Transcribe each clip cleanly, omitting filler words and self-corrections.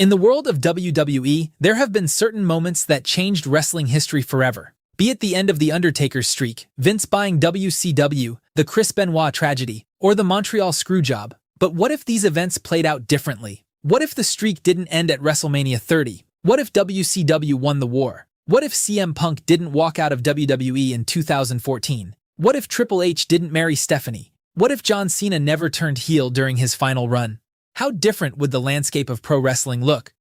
In the world of WWE, there have been certain moments that changed wrestling history forever. Be it the end of the Undertaker's streak, Vince buying WCW, the Chris Benoit tragedy, or the Montreal Screwjob. But what if these events played out differently? What if the streak didn't end at WrestleMania 30? What if WCW won the war? What if CM Punk didn't walk out of WWE in 2014? What if Triple H didn't marry Stephanie? What if John Cena never turned heel during his final run? How different would the landscape of pro wrestling look?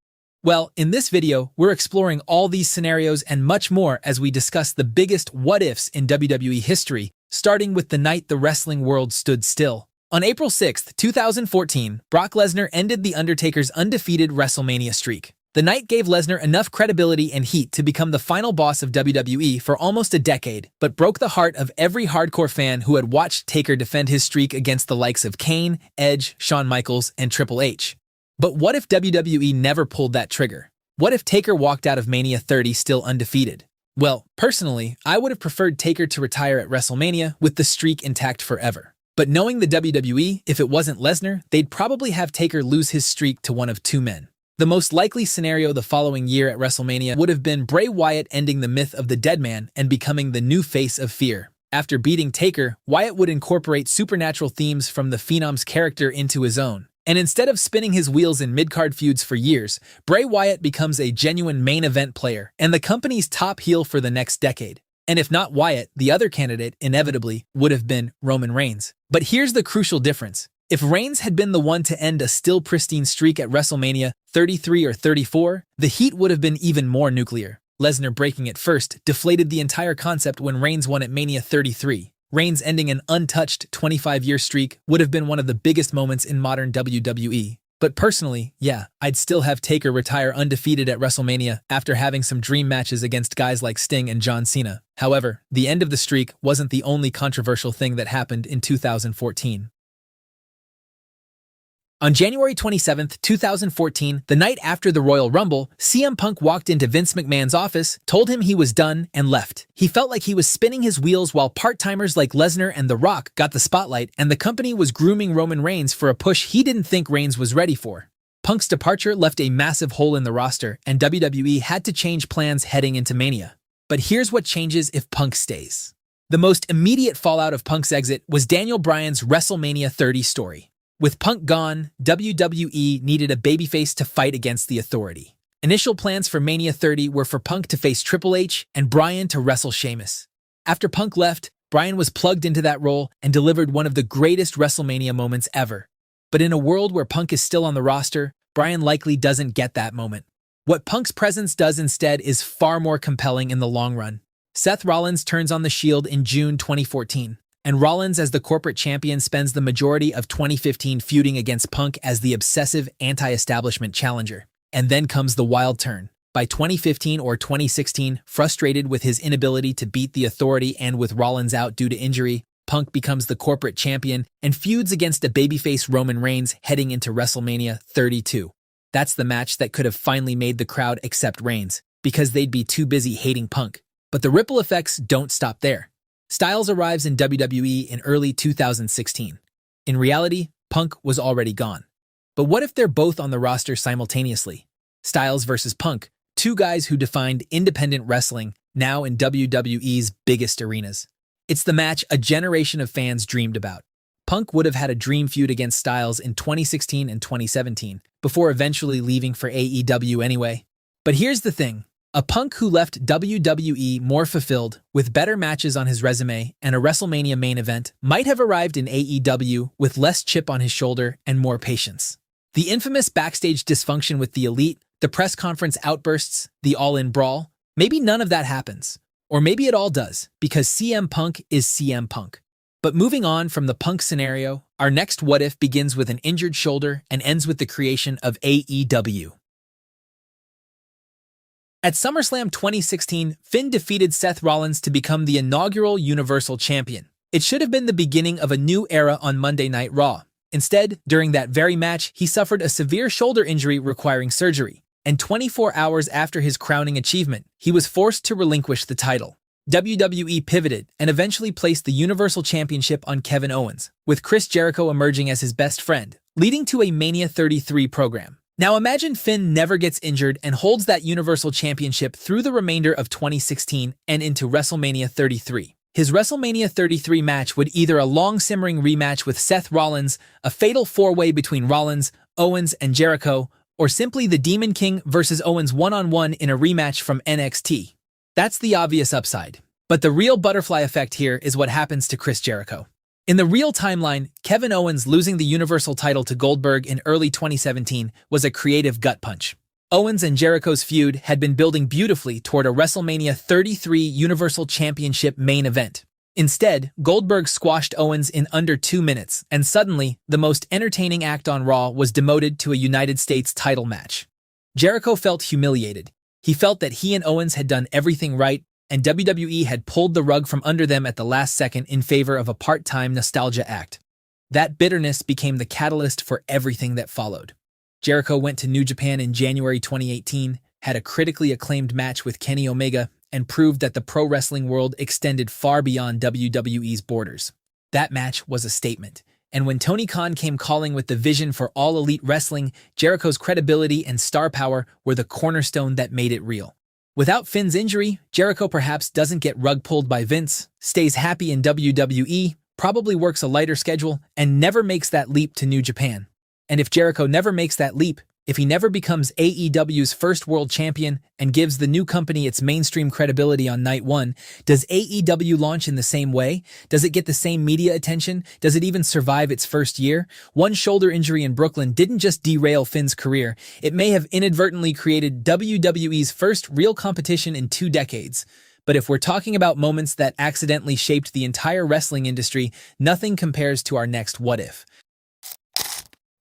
Well, in this video, we're exploring all these scenarios and much more as we discuss the biggest what-ifs in WWE history, starting with the night the wrestling world stood still. On April 6, 2014, Brock Lesnar ended The Undertaker's undefeated WrestleMania streak. The night gave Lesnar enough credibility and heat to become the final boss of WWE for almost a decade, but broke the heart of every hardcore fan who had watched Taker defend his streak against the likes of Kane, Edge, Shawn Michaels, and Triple H. But what if WWE never pulled that trigger? What if Taker walked out of Mania 30 still undefeated? Well, personally, I would have preferred Taker to retire at WrestleMania with the streak intact forever. But knowing the WWE, if it wasn't Lesnar, they'd probably have Taker lose his streak to one of two men. The most likely scenario the following year at WrestleMania would have been Bray Wyatt ending the myth of the dead man and becoming the new face of fear. After beating Taker, Wyatt would incorporate supernatural themes from the Phenom's character into his own. And instead of spinning his wheels in mid-card feuds for years, Bray Wyatt becomes a genuine main event player and the company's top heel for the next decade. And if not Wyatt, the other candidate, inevitably, would have been Roman Reigns. But here's the crucial difference. If Reigns had been the one to end a still pristine streak at WrestleMania 33 or 34, the heat would have been even more nuclear. Lesnar breaking it first deflated the entire concept when Reigns won at Mania 33. Reigns ending an untouched 25-year streak would have been one of the biggest moments in modern WWE. But personally, yeah, I'd still have Taker retire undefeated at WrestleMania after having some dream matches against guys like Sting and John Cena. However, the end of the streak wasn't the only controversial thing that happened in 2014. On January 27, 2014, the night after the Royal Rumble, CM Punk walked into Vince McMahon's office, told him he was done, and left. He felt like he was spinning his wheels while part-timers like Lesnar and The Rock got the spotlight, and the company was grooming Roman Reigns for a push he didn't think Reigns was ready for. Punk's departure left a massive hole in the roster, and WWE had to change plans heading into Mania. But here's what changes if Punk stays. The most immediate fallout of Punk's exit was Daniel Bryan's WrestleMania 30 story. With Punk gone, WWE needed a babyface to fight against the Authority. Initial plans for Mania 30 were for Punk to face Triple H and Bryan to wrestle Sheamus. After Punk left, Bryan was plugged into that role and delivered one of the greatest WrestleMania moments ever. But in a world where Punk is still on the roster, Bryan likely doesn't get that moment. What Punk's presence does instead is far more compelling in the long run. Seth Rollins turns on the Shield in June 2014. And Rollins, as the corporate champion, spends the majority of 2015 feuding against Punk as the obsessive anti-establishment challenger. And then comes the wild turn. By 2015 or 2016, frustrated with his inability to beat the Authority and with Rollins out due to injury, Punk becomes the corporate champion and feuds against a babyface Roman Reigns heading into WrestleMania 32. That's the match that could have finally made the crowd accept Reigns, because they'd be too busy hating Punk. But the ripple effects don't stop there. Styles arrives in WWE in early 2016. In reality, Punk was already gone. But what if they're both on the roster simultaneously? Styles versus Punk, two guys who defined independent wrestling, now in WWE's biggest arenas. It's the match a generation of fans dreamed about. Punk would have had a dream feud against Styles in 2016 and 2017, before eventually leaving for AEW anyway. But here's the thing. A Punk who left WWE more fulfilled, with better matches on his resume and a WrestleMania main event, might have arrived in AEW with less chip on his shoulder and more patience. The infamous backstage dysfunction with the Elite, the press conference outbursts, the all-in brawl, maybe none of that happens. Or maybe it all does, because CM Punk is CM Punk. But moving on from the Punk scenario, our next what-if begins with an injured shoulder and ends with the creation of AEW. At SummerSlam 2016, Finn defeated Seth Rollins to become the inaugural Universal Champion. It should have been the beginning of a new era on Monday Night Raw. Instead, during that very match, he suffered a severe shoulder injury requiring surgery. And 24 hours after his crowning achievement, he was forced to relinquish the title. WWE pivoted and eventually placed the Universal Championship on Kevin Owens, with Chris Jericho emerging as his best friend, leading to a Mania 33 program. Now imagine Finn never gets injured and holds that Universal Championship through the remainder of 2016 and into WrestleMania 33. His WrestleMania 33 match would either a long-simmering rematch with Seth Rollins, a fatal four-way between Rollins, Owens, and Jericho, or simply the Demon King versus Owens one-on-one in a rematch from NXT. That's the obvious upside. But the real butterfly effect here is what happens to Chris Jericho. In the real timeline, Kevin Owens losing the Universal title to Goldberg in early 2017 was a creative gut punch. Owens and Jericho's feud had been building beautifully toward a WrestleMania 33 Universal Championship main event. Instead, Goldberg squashed Owens in under 2 minutes, and suddenly, the most entertaining act on Raw was demoted to a United States title match. Jericho felt humiliated. He felt that he and Owens had done everything right, and WWE had pulled the rug from under them at the last second in favor of a part-time nostalgia act. That bitterness became the catalyst for everything that followed. Jericho went to New Japan in January 2018, had a critically acclaimed match with Kenny Omega, and proved that the pro wrestling world extended far beyond WWE's borders. That match was a statement, and when Tony Khan came calling with the vision for all elite wrestling, Jericho's credibility and star power were the cornerstone that made it real. Without Finn's injury, Jericho perhaps doesn't get rug pulled by Vince, stays happy in WWE, probably works a lighter schedule, and never makes that leap to New Japan. And if Jericho never makes that leap, if he never becomes AEW's first world champion and gives the new company its mainstream credibility on night one, does AEW launch in the same way? Does it get the same media attention? Does it even survive its first year? One shoulder injury in Brooklyn didn't just derail Finn's career, it may have inadvertently created WWE's first real competition in 2 decades. But if we're talking about moments that accidentally shaped the entire wrestling industry, nothing compares to our next what if.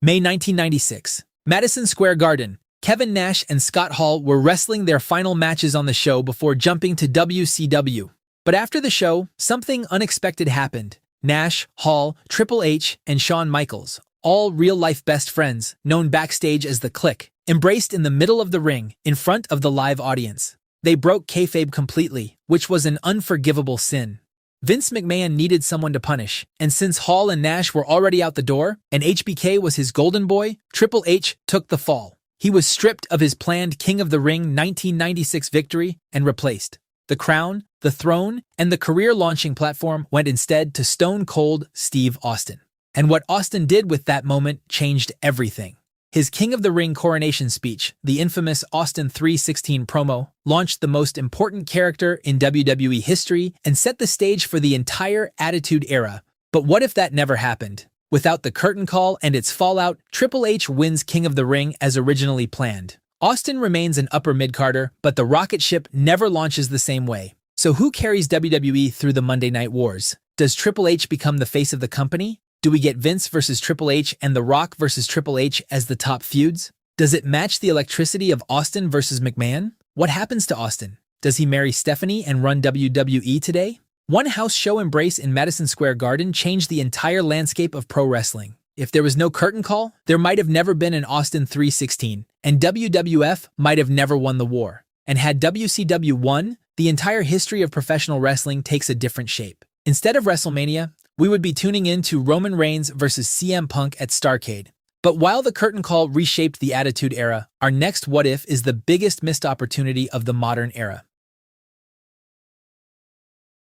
May 1996. Madison Square Garden. Kevin Nash and Scott Hall were wrestling their final matches on the show before jumping to WCW. But after the show, something unexpected happened. Nash, Hall, Triple H, and Shawn Michaels, all real-life best friends, known backstage as The Clique, embraced in the middle of the ring, in front of the live audience. They broke kayfabe completely, which was an unforgivable sin. Vince McMahon needed someone to punish, and since Hall and Nash were already out the door, and HBK was his golden boy, Triple H took the fall. He was stripped of his planned King of the Ring 1996 victory and replaced. The crown, the throne, and the career-launching platform went instead to Stone Cold Steve Austin. And what Austin did with that moment changed everything. His King of the Ring coronation speech, the infamous Austin 3:16 promo, launched the most important character in WWE history and set the stage for the entire Attitude Era. But what if that never happened? Without the curtain call and its fallout, Triple H wins King of the Ring as originally planned. Austin remains an upper mid-carder, but the rocket ship never launches the same way. So who carries WWE through the Monday Night Wars? Does Triple H become the face of the company? Do we get Vince versus Triple H and The Rock versus Triple H as the top feuds? Does it match the electricity of Austin versus McMahon? What happens to Austin? Does he marry Stephanie and run WWE today? One house show embrace in Madison Square Garden changed the entire landscape of pro wrestling. If there was no curtain call, there might have never been an Austin 3:16, and WWF might have never won the war. And had WCW won, the entire history of professional wrestling takes a different shape. Instead of WrestleMania, we would be tuning in to Roman Reigns versus CM Punk at Starrcade. But while the curtain call reshaped the Attitude Era, our next what if is the biggest missed opportunity of the modern era.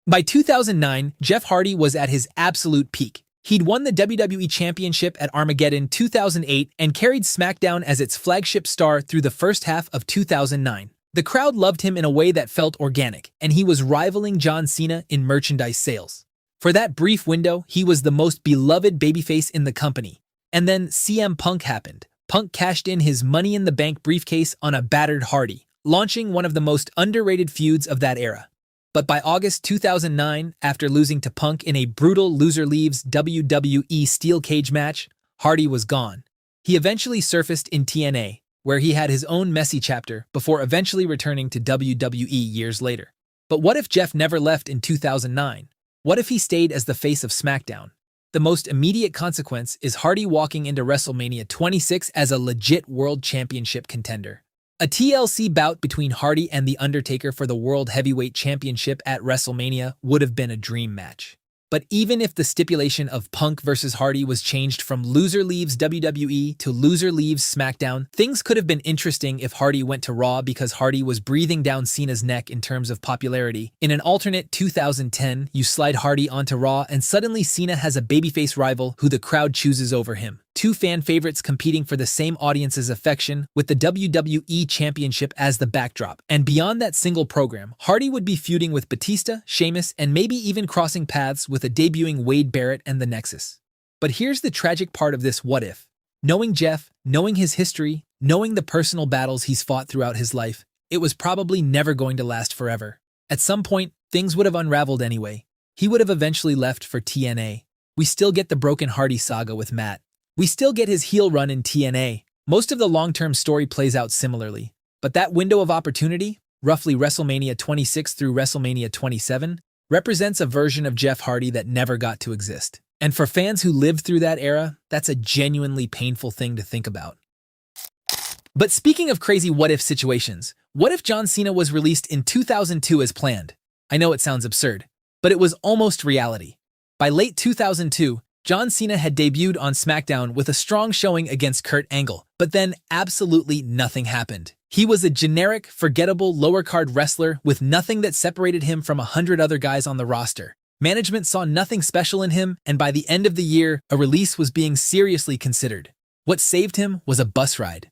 By 2009, Jeff Hardy was at his absolute peak. He'd won the WWE Championship at Armageddon 2008 and carried SmackDown as its flagship star through the first half of 2009. The crowd loved him in a way that felt organic, and he was rivaling John Cena in merchandise sales. For that brief window, he was the most beloved babyface in the company. And then CM Punk happened. Punk cashed in his Money in the Bank briefcase on a battered Hardy, launching one of the most underrated feuds of that era. But by August 2009, after losing to Punk in a brutal loser leaves WWE steel cage match, Hardy was gone. He eventually surfaced in TNA, where he had his own messy chapter before eventually returning to WWE years later. But what if Jeff never left in 2009? What if he stayed as the face of SmackDown? The most immediate consequence is Hardy walking into WrestleMania 26 as a legit World Championship contender. A TLC bout between Hardy and The Undertaker for the World Heavyweight Championship at WrestleMania would have been a dream match. But even if the stipulation of Punk versus Hardy was changed from loser leaves WWE to loser leaves SmackDown, things could have been interesting if Hardy went to Raw because Hardy was breathing down Cena's neck in terms of popularity. In an alternate 2010, you slide Hardy onto Raw and suddenly Cena has a babyface rival who the crowd chooses over him. Two fan favorites competing for the same audience's affection with the WWE Championship as the backdrop. And beyond that single program, Hardy would be feuding with Batista, Sheamus, and maybe even crossing paths with a debuting Wade Barrett and the Nexus. But here's the tragic part of this what if. Knowing Jeff, knowing his history, knowing the personal battles he's fought throughout his life, it was probably never going to last forever. At some point, things would have unraveled anyway. He would have eventually left for TNA. We still get the Broken Hardy saga with Matt. We still get his heel run in TNA. Most of the long-term story plays out similarly. But that window of opportunity, roughly WrestleMania 26 through WrestleMania 27, represents a version of Jeff Hardy that never got to exist. And for fans who lived through that era, that's a genuinely painful thing to think about. But speaking of crazy what-if situations, what if John Cena was released in 2002 as planned? I know it sounds absurd, but it was almost reality. By late 2002, John Cena had debuted on SmackDown with a strong showing against Kurt Angle, but then absolutely nothing happened. He was a generic, forgettable lower-card wrestler with nothing that separated him from 100 other guys on the roster. Management saw nothing special in him, and by the end of the year, a release was being seriously considered. What saved him was a bus ride.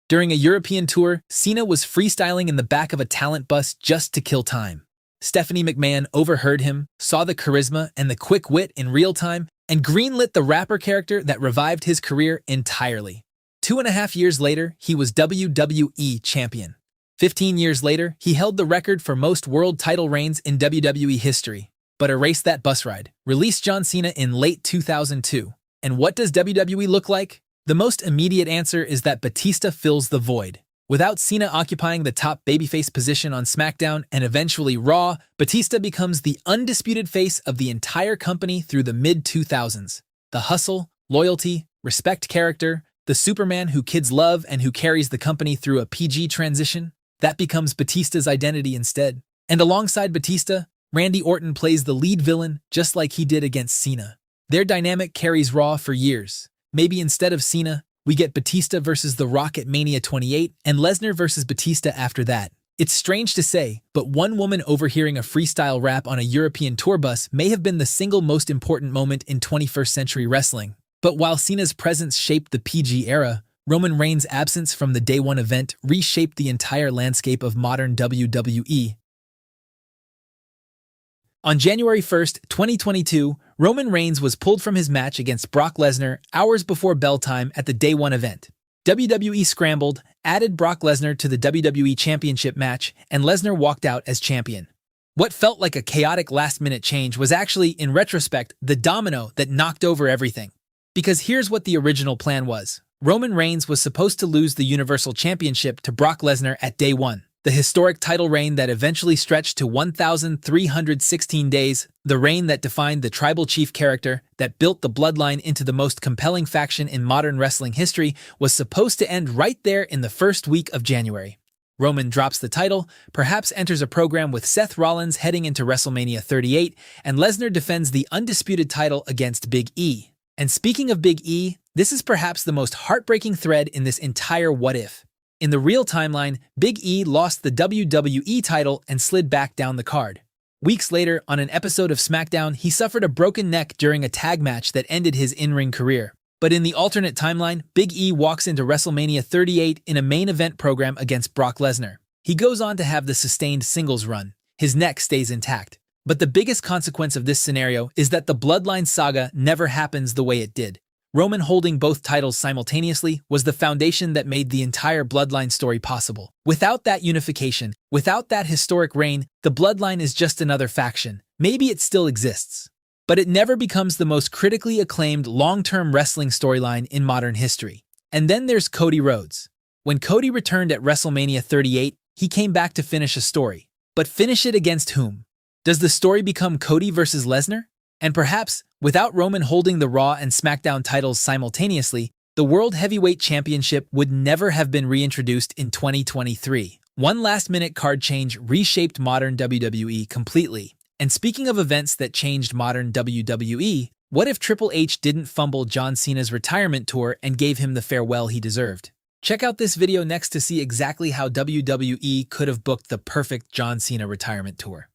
During a European tour, Cena was freestyling in the back of a talent bus just to kill time. Stephanie McMahon overheard him, saw the charisma and the quick wit in real time, and greenlit the rapper character that revived his career entirely. 2.5 years later, he was WWE champion. 15 years later, he held the record for most world title reigns in WWE history. But erase that bus ride. Released John Cena in late 2002. And what does WWE look like? The most immediate answer is that Batista fills the void. Without Cena occupying the top babyface position on SmackDown and eventually Raw, Batista becomes the undisputed face of the entire company through the mid-2000s. The hustle, loyalty, respect character, the Superman who kids love and who carries the company through a PG transition, that becomes Batista's identity instead. And alongside Batista, Randy Orton plays the lead villain just like he did against Cena. Their dynamic carries Raw for years. Maybe instead of Cena, we get Batista versus The Rock at Mania 28 and Lesnar versus Batista after that. It's strange to say, but one woman overhearing a freestyle rap on a European tour bus may have been the single most important moment in 21st century wrestling. But while Cena's presence shaped the PG era, Roman Reigns' absence from the Day One event reshaped the entire landscape of modern WWE. On January 1st, 2022, Roman Reigns was pulled from his match against Brock Lesnar hours before bell time at the Day One event. WWE scrambled, added Brock Lesnar to the WWE Championship match, and Lesnar walked out as champion. What felt like a chaotic last-minute change was actually, in retrospect, the domino that knocked over everything. Because here's what the original plan was. Roman Reigns was supposed to lose the Universal Championship to Brock Lesnar at Day One. The historic title reign that eventually stretched to 1,316 days, the reign that defined the tribal chief character that built the Bloodline into the most compelling faction in modern wrestling history, was supposed to end right there in the first week of January. Roman drops the title, perhaps enters a program with Seth Rollins heading into WrestleMania 38, and Lesnar defends the undisputed title against Big E. And speaking of Big E, this is perhaps the most heartbreaking thread in this entire what-if. In the real timeline, Big E lost the WWE title and slid back down the card. Weeks later, on an episode of SmackDown, he suffered a broken neck during a tag match that ended his in-ring career. But in the alternate timeline, Big E walks into WrestleMania 38 in a main event program against Brock Lesnar. He goes on to have the sustained singles run. His neck stays intact. But the biggest consequence of this scenario is that the Bloodline saga never happens the way it did. Roman holding both titles simultaneously was the foundation that made the entire Bloodline story possible. Without that unification, without that historic reign, the Bloodline is just another faction. Maybe it still exists, but it never becomes the most critically acclaimed long-term wrestling storyline in modern history. And then there's Cody Rhodes. When Cody returned at WrestleMania 38, he came back to finish a story. But finish it against whom? Does the story become Cody versus Lesnar? And perhaps, without Roman holding the Raw and SmackDown titles simultaneously, the World Heavyweight Championship would never have been reintroduced in 2023. One last-minute card change reshaped modern WWE completely. And speaking of events that changed modern WWE, what if Triple H didn't fumble John Cena's retirement tour and gave him the farewell he deserved? Check out this video next to see exactly how WWE could have booked the perfect John Cena retirement tour.